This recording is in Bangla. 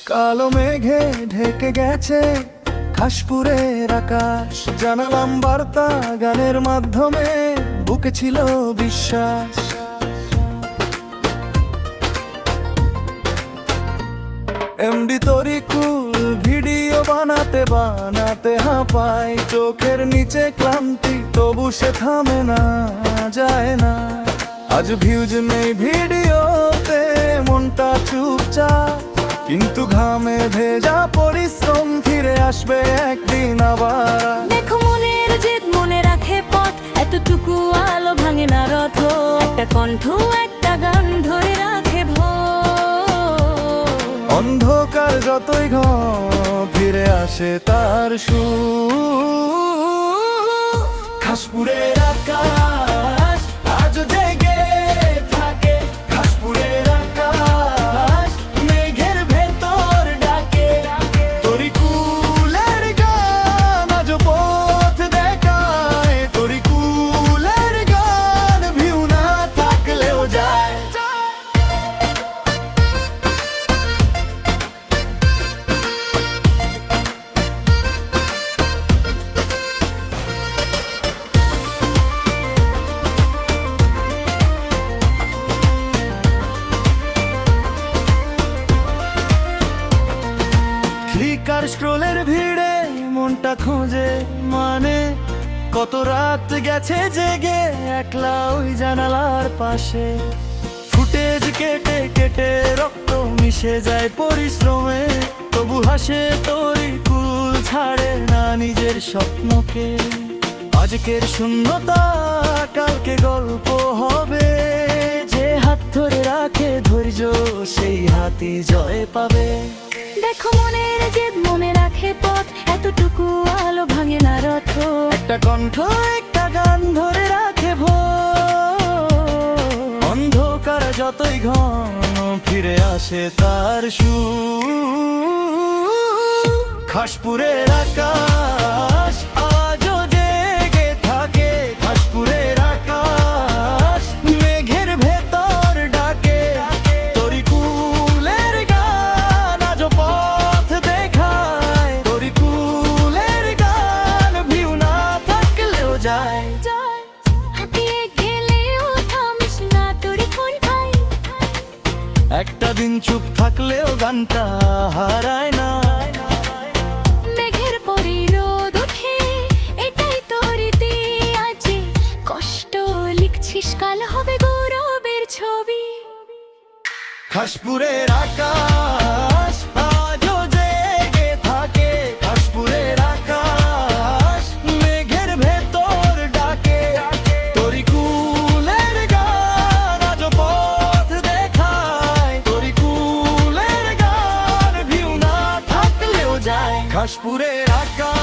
কালো মেঘে ঢেকে গেছে খাসপুরের আকাশ, জানালাম বার্তা গানের মাধ্যমে, বুকে ছিল বিশ্বাস। এমডি তরিকুল ভিডিও বানাতে বানাতে হাঁপায়, চোখের নিচে ক্লান্তি তবু সে থামে না, যায় না। আজ ভিউজ নেই ভিডিওতে, মনটা চুপচাপ, কিন্তু ঘামে ভেজা পরিশ্রম ফিরে আসবে একদিন আবার। দেখো মনের জেদ মনে রাখে পথ, এতটুকু আলো ভাঙে না রথ, একটা কণ্ঠ একটা গান ধরে রাখে ভোর। অন্ধকার যতই ঘন ফিরে আসে তার সুর। খাসপুরের আকাশ আজ জেগে থাকে, খাসপুরের আকাশ মেঘের ভেতর ডাকে, তরিকুলের গান আজ পথ দেখায়, তরিকুলের গান ভিউ না থাকলেও যায়। ক্লিকার স্ক্রোলের ভিড়ে মনটা খোঁজে মানে, কত রাত গেছে জেগে একলা ওই জানালার পাশে। ফুটেজ কেটে কেটে রক্ত মিশে যায় পরিশ্রমে, তবু হাসে তরিকুল, ছাড়ে না নিজের স্বপ্নকে। আজকের শূন্যতা কালকে গল্প হবে, যে হাত ধরে রাখে ধৈর্য সেই হাতই জয় পাবে। দেখো মনের জেদ মনে রাখে পথ, এতটুকু আলো ভাঙে না রথ, একটা কণ্ঠ একটা গান ধরে রাখে ভোর। অন্ধকার যতই ঘন ফিরে আসে তার সুর। খাসপুরের আকাশ আজও জেগে থাকে, খাসপুরের আকাশ মেঘের ভেতর ডাকে, তরিকুলের গান আজও পথ দেখায়, তরিকুলের গান ভিউ না থাকলেও যায়। হাঁপিয়ে গেলেও থামিস না তরিকুল ভাই, একটা দিন চুপ থাকলেও গানটা হারায় না। মেঘের পরে রোদ ওঠে, এটাই তোর রীতি। আজ কষ্ট লিখছিস, কাল হবে গৌরবের ছবি। খাসপুরের আকাশ আজও জেগে থাকে, খাসপুরের আকাশ মেঘের ভেতর ডাকে, তরিকুলের গান আজও পথ দেখায়, তরিকুলের গান ভিউ না থাকলেও যায়। খাসপুরের আকাশ